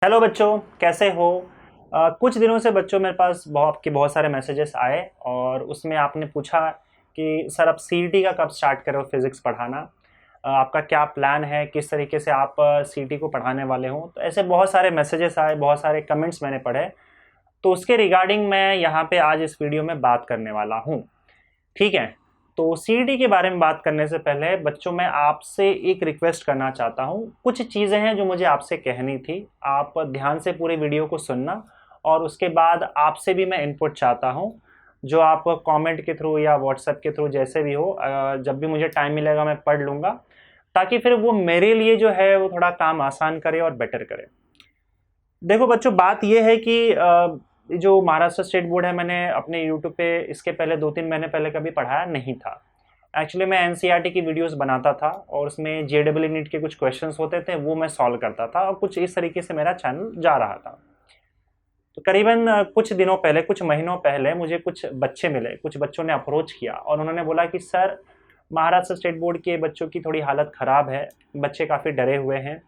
Hello बच्चों, कैसे हो? कुछ दिनों से बच्चों मेरे पास आपके बहुत सारे मैसेजेस आए और उसमें आपने पूछा कि सर आप सीईटी का कब स्टार्ट करो फिज़िक्स पढ़ाना। आपका क्या प्लान है, किस तरीके से आप सीईटी को पढ़ाने वाले हो। तो ऐसे बहुत सारे मैसेजेस आए, बहुत सारे कमेंट्स मैंने पढ़े। तो उसके रिगार्डिंग मैं यहाँ पे आज इस वीडियो में बात करने वाला हूँ। ठीक है। तो सीईटी के बारे में बात करने से पहले बच्चों मैं आपसे एक रिक्वेस्ट करना चाहता हूँ। कुछ चीज़ें हैं जो मुझे आपसे कहनी थी। आप ध्यान से पूरे वीडियो को सुनना और उसके बाद आपसे भी मैं इनपुट चाहता हूँ, जो आप कमेंट के थ्रू या व्हाट्सएप के थ्रू जैसे भी हो। जब भी मुझे टाइम मिलेगा मैं पढ़ लूँगा, ताकि फिर वो मेरे लिए जो है वो थोड़ा काम आसान करे और बेटर करे। देखो बच्चों, बात ये है कि जो महाराष्ट्र स्टेट बोर्ड है, मैंने अपने यूट्यूब पे इसके पहले 2-3 महीने पहले कभी पढ़ाया नहीं था। एक्चुअली मैं एनसीईआरटी की वीडियोस बनाता था और उसमें जेईई नीट के कुछ क्वेश्चंस होते थे, वो मैं सॉल्व करता था और कुछ इस तरीके से मेरा चैनल जा रहा था। तो करीबन कुछ दिनों पहले, कुछ महीनों पहले मुझे कुछ बच्चे मिले, कुछ बच्चों ने अप्रोच किया और उन्होंने बोला कि सर, महाराष्ट्र स्टेट बोर्ड के बच्चों की थोड़ी हालत ख़राब है, बच्चे काफ़ी डरे हुए हैं।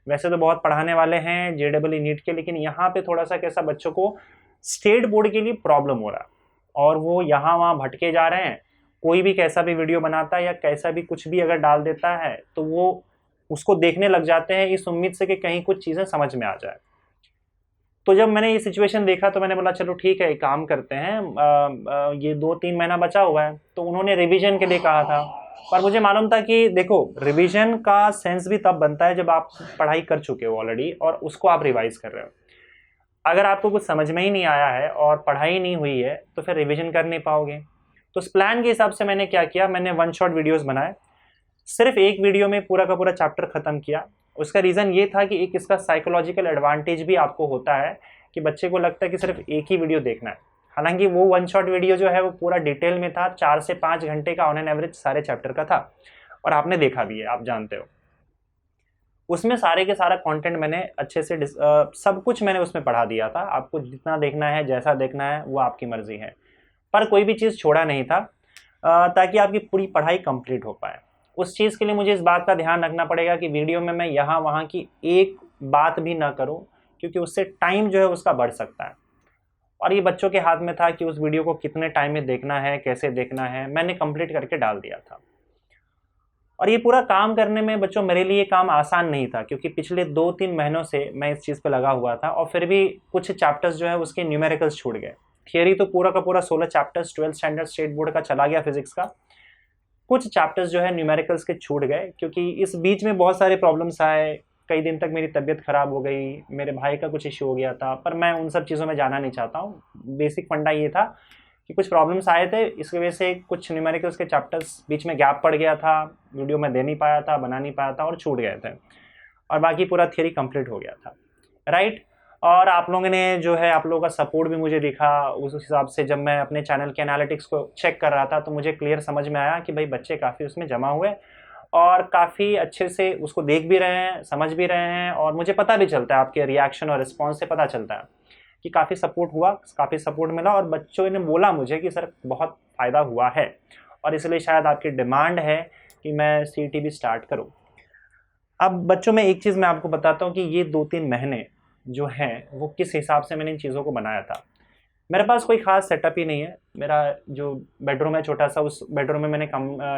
वैसे तो बहुत पढ़ाने वाले हैं जेईई नीट के, लेकिन यहाँ पे थोड़ा सा कैसा बच्चों को स्टेट बोर्ड के लिए प्रॉब्लम हो रहा है और वो यहाँ वहाँ भटके जा रहे हैं। कोई भी कैसा भी वीडियो बनाता है या कैसा भी कुछ भी अगर डाल देता है तो वो उसको देखने लग जाते हैं इस उम्मीद से कि कहीं कुछ चीज़ें समझ में आ जाए। तो जब मैंने ये सिचुएशन देखा तो मैंने बोला चलो ठीक है, एक काम करते हैं। ये 2-3 महीना बचा हुआ है तो उन्होंने रिवीजन के लिए कहा था। पर मुझे मालूम था कि देखो, रिवीजन का सेंस भी तब बनता है जब आप पढ़ाई कर चुके हो ऑलरेडी और उसको आप रिवाइज कर रहे हो। अगर आपको कुछ समझ में ही नहीं आया है और पढ़ाई नहीं हुई है तो फिर रिवीजन कर नहीं पाओगे। तो उस प्लान के हिसाब से मैंने क्या किया, मैंने वन शॉट वीडियोस बनाए। सिर्फ एक वीडियो में पूरा का पूरा चैप्टर खत्म किया। उसका रीज़न ये था कि एक इसका साइकोलॉजिकल एडवांटेज भी आपको होता है कि बच्चे को लगता है कि सिर्फ एक ही वीडियो देखना है। हालांकि वो वन शॉट वीडियो जो है वो पूरा डिटेल में था, 4 से 5 घंटे का ऑन एन एवरेज सारे चैप्टर का था और आपने देखा भी है, आप जानते हो। उसमें सारे के सारा कंटेंट मैंने अच्छे से सब कुछ मैंने उसमें पढ़ा दिया था। आपको जितना देखना है, जैसा देखना है, वो आपकी मर्जी है। पर कोई भी चीज़ छोड़ा नहीं था, ताकि आपकी पूरी पढ़ाई कंप्लीट हो पाए। उस चीज़ के लिए मुझे इस बात का ध्यान रखना पड़ेगा कि वीडियो में मैं यहाँ वहाँ की एक बात भी ना करूँ, क्योंकि उससे टाइम जो है उसका बढ़ सकता है। और ये बच्चों के हाथ में था कि उस वीडियो को कितने टाइम में देखना है, कैसे देखना है। मैंने कंप्लीट करके डाल दिया था। और ये पूरा काम करने में बच्चों मेरे लिए काम आसान नहीं था, क्योंकि पिछले 2-3 महीनों से मैं इस चीज़ पे लगा हुआ था और फिर भी कुछ चैप्टर्स जो है उसके न्यूमेरिकल्स छूट गए। थियरी तो पूरा का पूरा 16 chapters 12th standard state board का चला गया फिजिक्स का। कुछ चैप्टर्स जो है न्यूमेरिकल्स के छूट गए, क्योंकि इस बीच में बहुत सारे प्रॉब्लम्स आए। कई दिन तक मेरी तबीयत ख़राब हो गई, मेरे भाई का कुछ इश्यू हो गया था, पर मैं उन सब चीज़ों में जाना नहीं चाहता हूँ। बेसिक फंडा ये था कि कुछ प्रॉब्लम्स आए थे, इसकी वजह से कुछ न्यूमेरिकल्स के चैप्टर्स बीच में गैप पड़ गया था, वीडियो में दे नहीं पाया था, बना नहीं पाया था और छूट गए थे। और बाकी पूरा थियरी कंप्लीट हो गया था, राइट। और आप लोगों ने जो है, आप लोगों का सपोर्ट भी मुझे दिखा। उस हिसाब से जब मैं अपने चैनल के एनालिटिक्स को चेक कर रहा था तो मुझे क्लियर समझ में आया कि भाई बच्चे काफ़ी उसमें जमा हुए और काफ़ी अच्छे से उसको देख भी रहे हैं, समझ भी रहे हैं। और मुझे पता भी चलता है, आपके रिएक्शन और रिस्पॉन्स से पता चलता है कि काफ़ी सपोर्ट हुआ, काफ़ी सपोर्ट मिला और बच्चों ने बोला मुझे कि सर बहुत फ़ायदा हुआ है और इसलिए शायद आपकी डिमांड है कि मैं सीईटी भी स्टार्ट करूँ। अब बच्चों में एक चीज़ मैं आपको बताता हूँ कि ये 2-3 महीने जो हैं वो किस हिसाब से मैंने इन चीज़ों को बनाया था। मेरे पास कोई ख़ास सेटअप ही नहीं है। मेरा जो बेडरूम है छोटा सा, उस बेडरूम में मैंने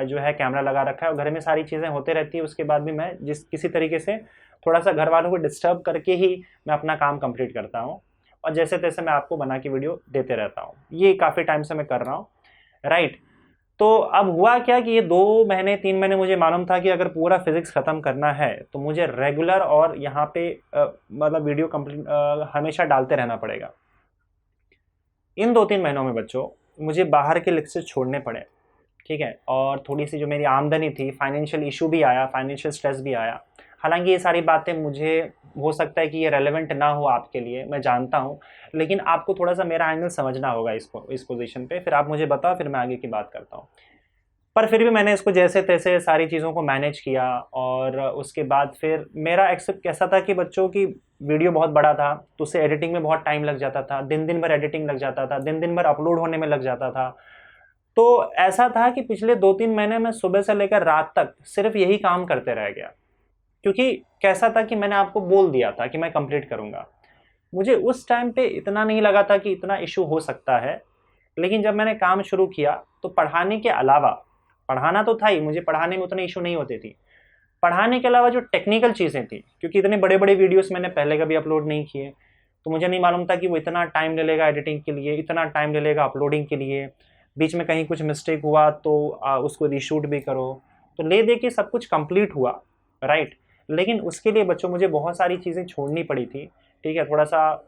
जो है कैमरा लगा रखा है और घर में सारी चीज़ें होते रहती है। उसके बाद भी मैं किसी तरीके से थोड़ा सा घर वालों को डिस्टर्ब करके ही मैं अपना काम कंप्लीट करता हूँ और जैसे तैसे मैं आपको बना के वीडियो देते रहता हूँ। ये काफ़ी टाइम से मैं कर रहा हूँ, राइट। तो अब हुआ क्या कि ये 2 महीने 3 महीने मुझे मालूम था कि अगर पूरा फिजिक्स ख़त्म करना है तो मुझे रेगुलर और यहाँ पे मतलब वीडियो कंप्लीट हमेशा डालते रहना पड़ेगा। इन 2-3 महीनों में बच्चों मुझे बाहर के लेक्चर छोड़ने पड़े, ठीक है। और थोड़ी सी जो मेरी आमदनी थी, फाइनेंशियल इशू भी आया, फाइनेंशियल स्ट्रेस भी आया। हालांकि ये सारी बातें मुझे हो सकता है कि ये रेलेवेंट ना हो आपके लिए, मैं जानता हूँ, लेकिन आपको थोड़ा सा मेरा एंगल समझना होगा इस पोजीशन पे। फिर आप मुझे बताओ, फिर मैं आगे की बात करता हूँ। पर फिर भी मैंने इसको जैसे तैसे सारी चीज़ों को मैनेज किया और उसके बाद फिर मेरा एक्सेप्ट कैसा था कि बच्चों की वीडियो बहुत बड़ा था तो उसे एडिटिंग में बहुत टाइम लग जाता था, दिन दिन भर एडिटिंग लग जाता था, दिन दिन भर अपलोड होने में लग जाता था। तो ऐसा था कि पिछले 2-3 महीने में सुबह से लेकर रात तक सिर्फ यही काम करते रह गया। क्योंकि कैसा था कि मैंने आपको बोल दिया था कि मैं कंप्लीट करूँगा। मुझे उस टाइम पे इतना नहीं लगा था कि इतना इशू हो सकता है, लेकिन जब मैंने काम शुरू किया तो पढ़ाने के अलावा, पढ़ाना तो था ही, मुझे पढ़ाने में उतनी इशू नहीं होती थी, पढ़ाने के अलावा जो टेक्निकल चीज़ें थी, क्योंकि इतने बड़े बड़े वीडियोस मैंने पहले कभी अपलोड नहीं किए, तो मुझे नहीं मालूम था कि वो इतना टाइम ले लेगा एडिटिंग के लिए, इतना टाइम ले लेगा अपलोडिंग के लिए, बीच में कहीं कुछ मिस्टेक हुआ तो उसको रीशूट भी करो, तो ले दे के सब कुछ कंप्लीट हुआ, राइट। लेकिन उसके लिए बच्चों मुझे बहुत सारी चीज़ें छोड़नी पड़ी थी, ठीक है, थोड़ा सा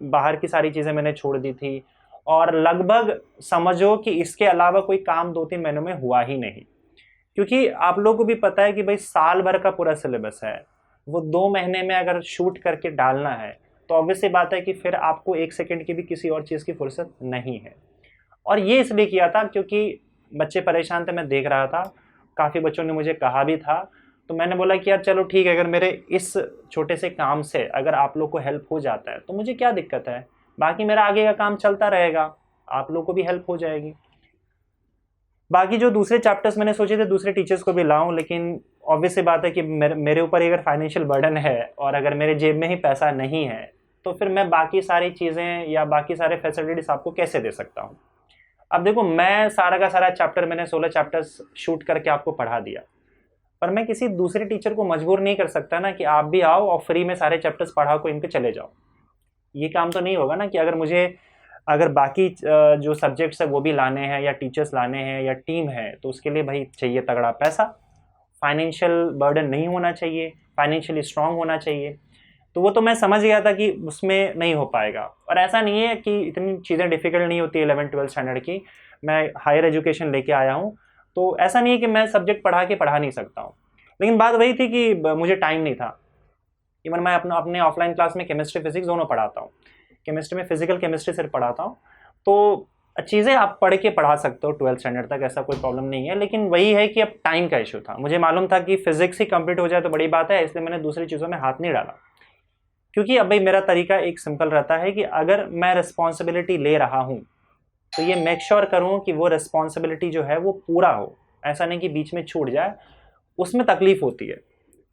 बाहर की सारी चीज़ें मैंने छोड़ दी थी, और लगभग समझो कि इसके अलावा कोई काम 2-3 महीनों में हुआ ही नहीं, क्योंकि आप लोगों को भी पता है कि भाई साल भर का पूरा सिलेबस है, वो 2 महीने में अगर शूट करके डालना है तो ऑब्वियस सी बात है कि फिर आपको 1 सेकंड की भी किसी और चीज़ की फुर्सत नहीं है। और ये इसलिए किया था क्योंकि बच्चे परेशान थे, मैं देख रहा था, काफ़ी बच्चों ने मुझे कहा भी था, तो मैंने बोला कि यार चलो ठीक है, अगर मेरे इस छोटे से काम से अगर आप लोग को हेल्प हो जाता है तो मुझे क्या दिक्कत है, बाकी मेरा आगे का काम चलता रहेगा, आप लोग को भी हेल्प हो जाएगी। बाकी जो दूसरे चैप्टर्स मैंने सोचे थे दूसरे टीचर्स को भी लाऊं, लेकिन ऑब्वियस सी बात है कि मेरे ऊपर अगर फाइनेंशियल बर्डन है और अगर मेरे जेब में ही पैसा नहीं है तो फिर मैं बाकी सारी चीज़ें या बाकी सारे फैसिलिटीज़ आपको कैसे दे सकता हूँ। अब देखो, मैं सारा का सारा चैप्टर, मैंने 16 चैप्टर्स शूट करके आपको पढ़ा दिया, पर मैं किसी दूसरे टीचर को मजबूर नहीं कर सकता ना कि आप भी आओ और फ्री में सारे चैप्टर्स पढ़ा को इनके चले जाओ। ये काम तो नहीं होगा ना, कि अगर बाकी जो सब्जेक्ट्स है वो भी लाने हैं या टीचर्स लाने हैं या टीम है, तो उसके लिए भाई चाहिए तगड़ा पैसा, फाइनेंशियल बर्डन नहीं होना चाहिए, फाइनेंशियली स्ट्रांग होना चाहिए। तो वो तो मैं समझ गया था कि उसमें नहीं हो पाएगा। और ऐसा नहीं है कि इतनी चीज़ें डिफ़िकल्ट नहीं होती 11-12 स्टैंडर्ड की, मैं हायर एजुकेशन लेके आया हूँ, तो ऐसा नहीं है कि मैं सब्जेक्ट पढ़ा नहीं सकता हूँ। लेकिन बात वही थी कि मुझे टाइम नहीं था। इवन मैं अपने ऑफलाइन क्लास में केमिस्ट्री फिजिक्स दोनों पढ़ाता हूँ, केमिस्ट्री में फिजिकल केमिस्ट्री सिर्फ पढ़ाता हूँ, तो चीज़ें आप पढ़ के पढ़ा सकते हो 12th स्टैंडर्ड तक, ऐसा कोई प्रॉब्लम नहीं है। लेकिन वही है कि अब टाइम का इशू था, मुझे मालूम था कि फिजिक्स ही कंप्लीट हो जाए तो बड़ी बात है, इसलिए मैंने दूसरी चीज़ों में हाथ नहीं डाला। क्योंकि अब भाई मेरा तरीका एक सिंपल रहता है कि अगर मैं रिस्पॉन्सिबिलिटी ले रहा हूँ तो ये मेक श्योर करूँ कि वो रिस्पॉन्सिबिलिटी जो है वो पूरा हो, ऐसा नहीं कि बीच में छूट जाए, उसमें तकलीफ होती है।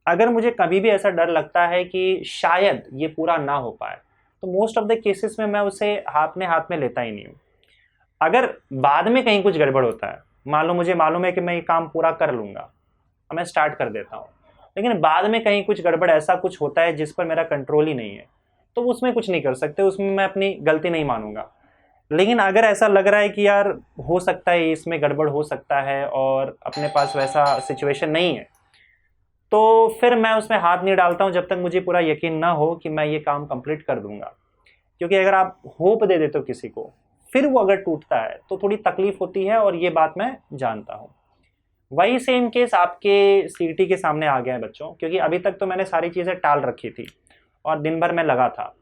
अगर मुझे कभी भी ऐसा डर लगता है कि शायद ये पूरा ना हो पाए, तो मोस्ट ऑफ द केसेस में मैं उसे हाथ में लेता ही नहीं हूँ। अगर बाद में कहीं कुछ गड़बड़ होता है, मान लो मुझे मालूम है कि मैं ये काम पूरा कर लूँगा और मैं स्टार्ट कर देता हूँ, लेकिन बाद में कहीं कुछ गड़बड़ ऐसा कुछ होता है जिस पर मेरा कंट्रोल ही नहीं है, तो उसमें कुछ नहीं कर सकते, उसमें मैं अपनी गलती नहीं मानूंगा। लेकिन अगर ऐसा लग रहा है कि यार हो सकता है इसमें गड़बड़ हो सकता है और अपने पास वैसा सिचुएशन नहीं है, तो फिर मैं उसमें हाथ नहीं डालता हूँ जब तक मुझे पूरा यकीन ना हो कि मैं ये काम कंप्लीट कर दूंगा। क्योंकि अगर आप होप दे देते हो किसी को, फिर वो अगर टूटता है तो थोड़ी तकलीफ होती है, और ये बात मैं जानता हूँ। वही सेम केस आपके सीईटी के सामने आ गया है बच्चों, क्योंकि अभी तक तो मैंने सारी चीज़ें टाल रखी थी और दिन भर मैं लगा था,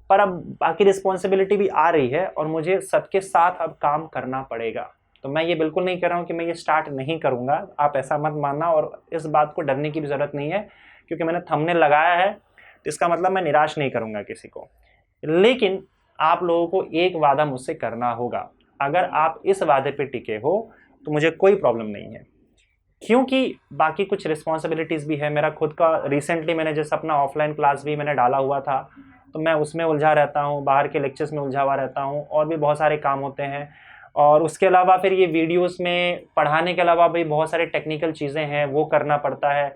पर अब बाकी रिस्पॉन्सिबिलिटी भी आ रही है और मुझे सबके साथ अब काम करना पड़ेगा। तो मैं ये बिल्कुल नहीं कर रहा हूँ कि मैं ये स्टार्ट नहीं करूँगा, आप ऐसा मत मानना, और इस बात को डरने की भी ज़रूरत नहीं है, क्योंकि मैंने थंबनेल लगाया है तो इसका मतलब मैं निराश नहीं करूँगा किसी को। लेकिन आप लोगों को एक वादा मुझसे करना होगा, अगर आप इस वादे पे टिके हो तो मुझे कोई प्रॉब्लम नहीं है, क्योंकि बाकी कुछ रिस्पॉन्सिबिलिटीज़ भी है। मेरा खुद का रिसेंटली मैंने जैसे अपना ऑफलाइन क्लास भी मैंने डाला हुआ था, तो मैं उसमें उलझा रहता हूँ, बाहर के लेक्चर्स में उलझा हुआ रहता हूँ, और भी बहुत सारे काम होते हैं। और उसके अलावा फिर ये वीडियोस में पढ़ाने के अलावा भी बहुत सारे टेक्निकल चीज़ें हैं, वो करना पड़ता है,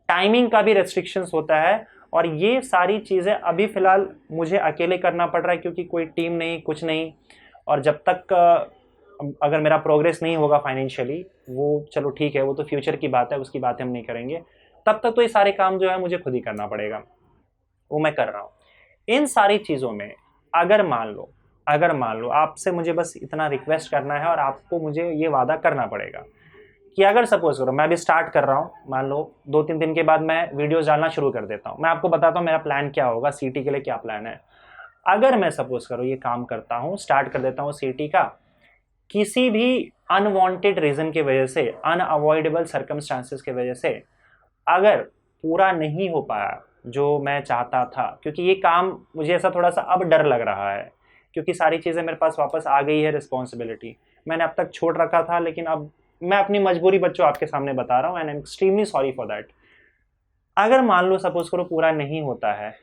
टाइमिंग का भी रेस्ट्रिक्शंस होता है, और ये सारी चीज़ें अभी फ़िलहाल मुझे अकेले करना पड़ रहा है, क्योंकि कोई टीम नहीं, कुछ नहीं। और जब तक अगर मेरा प्रोग्रेस नहीं होगा फाइनेंशियली, वो चलो ठीक है, वो तो फ्यूचर की बात है, उसकी बात हम नहीं करेंगे, तब तक तो ये सारे काम जो है मुझे खुद ही करना पड़ेगा, वो मैं कर रहा हूँ। इन सारी चीज़ों में अगर मान लो आपसे मुझे बस इतना रिक्वेस्ट करना है, और आपको मुझे ये वादा करना पड़ेगा कि अगर सपोज करो मैं अभी स्टार्ट कर रहा हूँ, मान लो 2-3 दिन के बाद मैं वीडियोस डालना शुरू कर देता हूँ, मैं आपको बताता हूँ मेरा प्लान क्या होगा, सीटी के लिए क्या प्लान है। अगर मैं सपोज करो ये काम करता हूँ, स्टार्ट कर देता हूँ सीटी का, किसी भी अनवांटेड रीज़न की वजह से, अनअवॉइडेबल सर्कमस्टांसेस की वजह से अगर पूरा नहीं हो पाया जो मैं चाहता था, क्योंकि ये काम मुझे ऐसा थोड़ा सा अब डर लग रहा है, क्योंकि सारी चीज़ें मेरे पास वापस आ गई है, रिस्पॉन्सिबिलिटी मैंने अब तक छोड़ रखा था, लेकिन अब मैं अपनी मजबूरी बच्चों आपके सामने बता रहा हूँ, and I am extremely sorry for that. अगर मान लो सपोज करो पूरा नहीं होता है,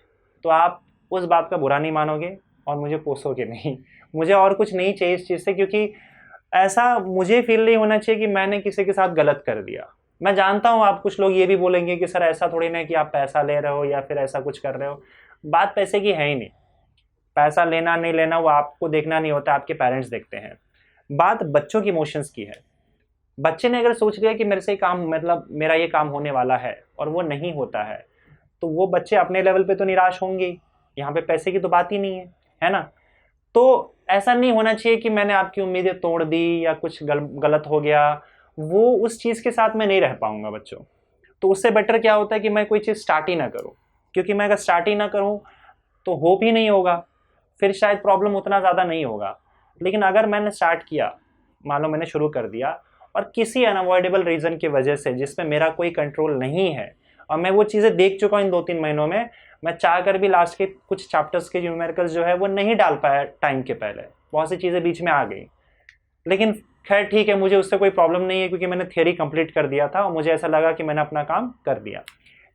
तो आप उस बात का बुरा नहीं मानोगे और मुझे कोसोगे नहीं। मुझे और कुछ नहीं चाहिए इस चीज़ से, क्योंकि ऐसा मुझे फील नहीं होना चाहिए कि मैंने किसी के साथ गलत कर दिया। मैं जानता हूँ आप कुछ लोग ये भी बोलेंगे कि सर ऐसा थोड़ी ना है कि आप पैसा ले रहे हो या फिर ऐसा कुछ कर रहे हो। बात पैसे की है ही नहीं। पैसा लेना नहीं लेना वो आपको देखना नहीं होता, आपके पेरेंट्स देखते हैं। बात बच्चों की इमोशंस की है। बच्चे ने अगर सोच लिया कि मेरे से काम, मतलब मेरा ये काम होने वाला है और वो नहीं होता है, तो वो बच्चे अपने लेवल पे तो निराश होंगे। यहाँ पे पैसे की तो बात ही नहीं है ना। तो ऐसा नहीं होना चाहिए कि मैंने आपकी उम्मीदें तोड़ दी या कुछ गलत हो गया। वो उस चीज़ के साथ मैं नहीं रह पाऊंगा बच्चों। तो उससे बेटर क्या होता है कि मैं कोई चीज़ स्टार्ट ही ना करूँ, क्योंकि मैं अगर स्टार्ट ही ना करूँ तो होप ही नहीं होगा, फिर शायद प्रॉब्लम उतना ज़्यादा नहीं होगा। लेकिन अगर मैंने स्टार्ट किया, मान लो मैंने शुरू कर दिया और किसी अनअवॉइडेबल रीज़न की वजह से जिसमें मेरा कोई कंट्रोल नहीं है, और मैं वो चीज़ें देख चुका हूँ इन 2-3 महीनों में, मैं चाह कर भी लास्ट के कुछ चैप्टर्स के न्यूमेरिकल्स जो है वो नहीं डाल पाया टाइम के पहले। बहुत सी चीज़ें बीच में आ गई, लेकिन खैर ठीक है, मुझे उससे कोई प्रॉब्लम नहीं है, क्योंकि मैंने थियरी कंप्लीट कर दिया था और मुझे ऐसा लगा कि मैंने अपना काम कर दिया।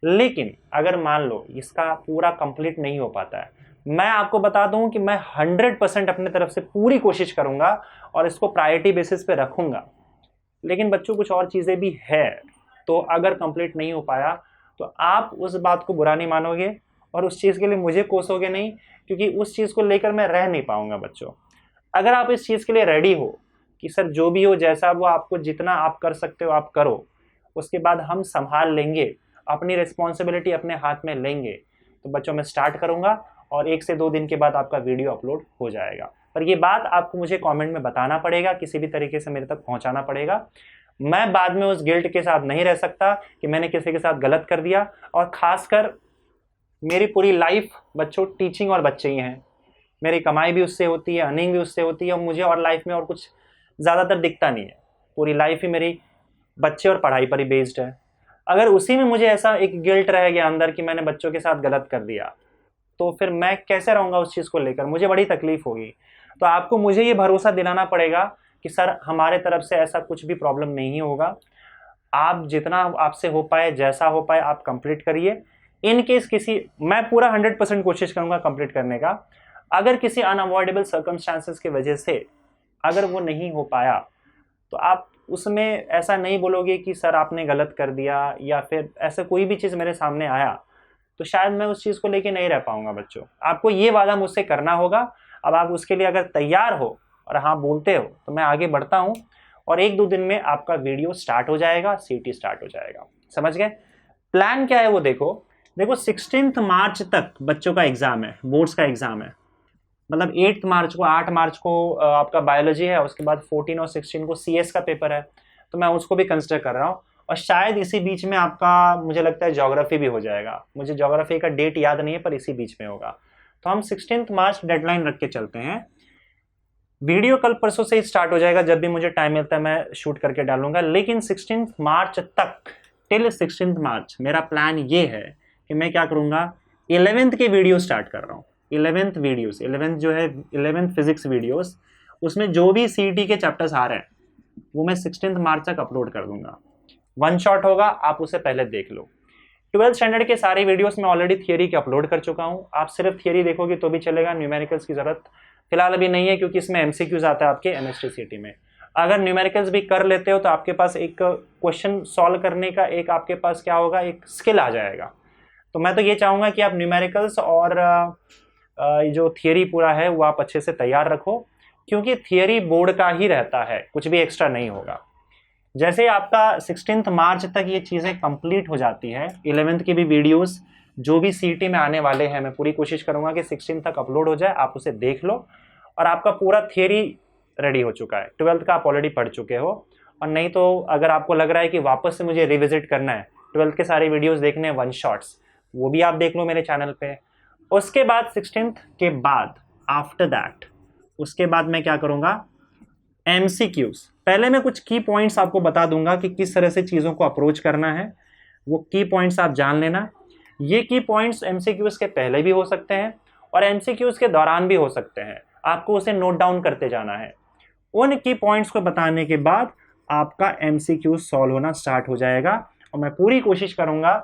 लेकिन अगर मान लो इसका पूरा कंप्लीट नहीं हो पाता है, मैं आपको बता दूं कि मैं 100% अपने तरफ से पूरी कोशिश करूंगा और इसको प्रायोरिटी बेसिस पे रखूंगा। लेकिन बच्चों कुछ और चीज़ें भी है, तो अगर कंप्लीट नहीं हो पाया तो आप उस बात को बुरा नहीं मानोगे और उस चीज़ के लिए मुझे कोसोगे नहीं, क्योंकि उस चीज़ को लेकर मैं रह नहीं पाऊंगा बच्चों। अगर आप इस चीज़ के लिए रेडी हो कि सर जो भी हो, जैसा वो आपको जितना आप कर सकते हो आप करो, उसके बाद हम संभाल लेंगे, अपनी रिस्पॉन्सिबिलिटी अपने हाथ में लेंगे, तो बच्चों मैं स्टार्ट करूंगा और 1 से 2 दिन के बाद आपका वीडियो अपलोड हो जाएगा। पर ये बात आपको मुझे कमेंट में बताना पड़ेगा, किसी भी तरीके से मेरे तक पहुंचाना पड़ेगा। मैं बाद में उस गिल्ट के साथ नहीं रह सकता कि मैंने किसी के साथ गलत कर दिया। और खासकर मेरी पूरी लाइफ बच्चों टीचिंग और बच्चे ही हैं। मेरी कमाई भी उससे होती है, अर्निंग भी उससे होती है, और मुझे और लाइफ में और कुछ ज़्यादातर दिखता नहीं है। पूरी लाइफ ही मेरी बच्चे और पढ़ाई पर ही बेस्ड है। अगर उसी में मुझे ऐसा एक गिल्ट रह गया अंदर कि मैंने बच्चों के साथ गलत कर दिया, तो फिर मैं कैसे रहूँगा उस चीज़ को लेकर, मुझे बड़ी तकलीफ होगी। तो आपको मुझे ये भरोसा दिलाना पड़ेगा कि सर हमारे तरफ से ऐसा कुछ भी प्रॉब्लम नहीं होगा। आप जितना आपसे हो पाए, जैसा हो पाए आप कंप्लीट करिए। इन केस किसी, मैं पूरा 100% कोशिश करूँगा कंप्लीट करने का। अगर किसी अनअवॉइडेबल सर्कमस्टांसेस की वजह से अगर वो नहीं हो पाया, तो आप उसमें ऐसा नहीं बोलोगे कि सर आपने गलत कर दिया, या फिर ऐसा कोई भी चीज़ मेरे सामने आया तो शायद मैं उस चीज़ को लेके नहीं रह पाऊंगा बच्चों। आपको ये वादा मुझसे करना होगा। अब आप उसके लिए अगर तैयार हो और हाँ बोलते हो, तो मैं आगे बढ़ता हूँ और 1-2 दिन में आपका वीडियो स्टार्ट हो जाएगा, सीटी स्टार्ट हो जाएगा। समझ गए? प्लान क्या है वो देखो। 16 मार्च तक बच्चों का एग्ज़ाम है, बोर्ड्स का एग्ज़ाम है। मतलब 8 मार्च को आपका बायोलॉजी है, उसके बाद 14 और 16 को CS का पेपर है, तो मैं उसको भी कंसिडर कर रहा हूँ। और शायद इसी बीच में आपका, मुझे लगता है ज्योग्राफी भी हो जाएगा। मुझे ज्योग्राफी का डेट याद नहीं है, पर इसी बीच में होगा। तो हम 16 मार्च डेडलाइन रख के चलते हैं। वीडियो कल परसों से ही स्टार्ट हो जाएगा, जब भी मुझे टाइम मिलता है मैं शूट करके डालूंगा। लेकिन 16 मार्च तक, टिल 16 मार्च मेरा प्लान ये है कि मैं क्या करूँगा, 11th के वीडियो स्टार्ट कर रहा हूँ। 11th वीडियोस, 11th जो है 11th फिजिक्स वीडियोस, उसमें जो भी CET के चैप्टर्स आ रहे हैं वो मैं 16 मार्च तक अपलोड कर दूंगा। 1 शॉट होगा, आप उसे पहले देख लो। 12th स्टैंडर्ड के सारे वीडियोस मैं ऑलरेडी थियरी के अपलोड कर चुका हूँ। आप सिर्फ थियरी देखोगे तो भी चलेगा, न्यूमेरिकल्स की जरूरत फिलहाल अभी नहीं है, क्योंकि इसमें MCQs आता है आपके MST CET में। अगर न्यूमेरिकल्स भी कर लेते हो तो आपके पास एक क्वेश्चन सॉल्व करने का एक आपके पास क्या होगा, एक स्किल आ जाएगा। तो मैं तो ये चाहूँगा कि आप न्यूमेरिकल्स और जो थियरी पूरा है वो आप अच्छे से तैयार रखो, क्योंकि थियरी बोर्ड का ही रहता है, कुछ भी एक्स्ट्रा नहीं होगा। जैसे आपका 16 मार्च तक ये चीज़ें कंप्लीट हो जाती है, 11th के भी वीडियोस जो भी CET में आने वाले हैं, मैं पूरी कोशिश करूंगा कि 16 तक अपलोड हो जाए, आप उसे देख लो और आपका पूरा थियरी रेडी हो चुका है। 12th का आप ऑलरेडी पढ़ चुके हो। और नहीं तो अगर आपको लग रहा है कि वापस से मुझे रिविजिट करना है, 12th के सारे वीडियोज़ देखने हैं 1 शॉट्स, वो भी आप देख लो मेरे चैनल पर। उसके बाद 16th के बाद, आफ्टर दैट, उसके बाद मैं क्या करूँगा, MCQs। पहले मैं कुछ की पॉइंट्स आपको बता दूंगा कि किस तरह से चीज़ों को अप्रोच करना है, वो की पॉइंट्स आप जान लेना। ये की पॉइंट्स MCQs के पहले भी हो सकते हैं और MCQs के दौरान भी हो सकते हैं, आपको उसे नोट डाउन करते जाना है। उन की पॉइंट्स को बताने के बाद आपका MCQ सॉल्व होना स्टार्ट हो जाएगा और मैं पूरी कोशिश करूंगा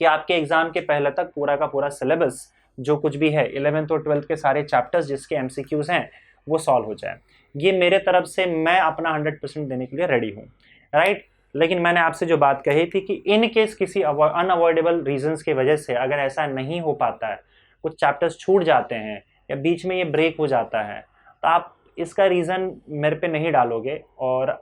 कि आपके एग्जाम के पहले तक पूरा का पूरा सिलेबस जो कुछ भी है 11th और 12th के सारे चैप्टर्स जिसके MCQs हैं वो सॉल्व हो जाए। ये मेरे तरफ से मैं अपना 100% देने के लिए रेडी हूँ, राइट। लेकिन मैंने आपसे जो बात कही थी कि इन केस किसी अनअवॉइडेबल रीजंस की वजह से अगर ऐसा नहीं हो पाता है, कुछ चैप्टर्स छूट जाते हैं या बीच में ये ब्रेक हो जाता है, तो आप इसका रीज़न मेरे पे नहीं डालोगे। और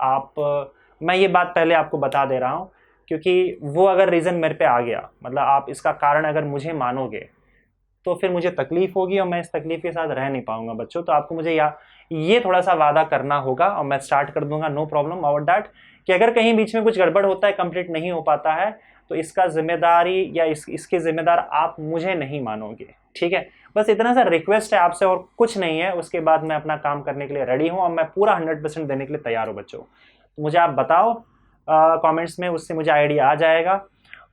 मैं ये बात पहले आपको बता दे रहा हूँ, क्योंकि वो अगर रीज़न मेरे पे आ गया, मतलब आप इसका कारण अगर मुझे मानोगे, तो फिर मुझे तकलीफ होगी और मैं इस तकलीफ के साथ रह नहीं पाऊंगा बच्चों। तो आपको मुझे ये थोड़ा सा वादा करना होगा और मैं स्टार्ट कर दूंगा, नो प्रॉब्लम अबाउट दैट, कि अगर कहीं बीच में कुछ गड़बड़ होता है, कंप्लीट नहीं हो पाता है, तो इसका जिम्मेदारी या इसके जिम्मेदार आप मुझे नहीं मानोगे, ठीक है। बस इतना सा रिक्वेस्ट है आपसे और कुछ नहीं है। उसके बाद मैं अपना काम करने के लिए रेडी हूँ और मैं पूरा 100% देने के लिए तैयार हूँ बच्चों। तो मुझे आप बताओ कमेंट्स में, उससे मुझे आइडिया आ जाएगा।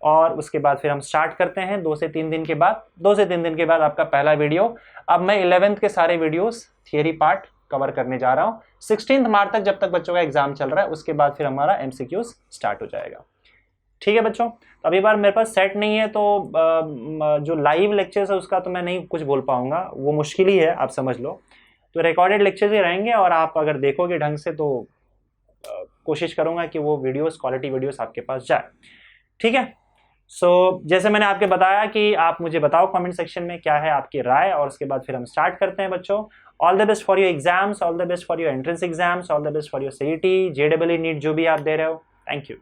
और उसके बाद फिर हम स्टार्ट करते हैं 2 से 3 दिन के बाद। 2 से 3 दिन के बाद आपका पहला वीडियो। अब मैं 11th के सारे वीडियोस थियरी पार्ट कवर करने जा रहा हूँ 16 मार्च तक, जब तक बच्चों का एग्जाम चल रहा है। उसके बाद फिर हमारा MCQs स्टार्ट हो जाएगा, ठीक है बच्चों। तो अभी बार मेरे पास सेट नहीं है, तो जो लाइव लेक्चर्स है उसका तो मैं नहीं कुछ बोल पाऊंगा, वो मुश्किल ही है, आप समझ लो। तो रिकॉर्डेड लेक्चर्स ही रहेंगे और आप अगर देखोगे ढंग से तो कोशिश करूंगा कि वो वीडियोस, क्वालिटी वीडियोस आपके पास जाए, ठीक है। जैसे मैंने आपके बताया कि आप मुझे बताओ कमेंट सेक्शन में क्या है आपकी राय, और उसके बाद फिर हम स्टार्ट करते हैं बच्चों। All the best for your exams, all the best for your entrance exams, all the best for your CET, JEE NEET जो भी आप दे रहे हो। Thank you.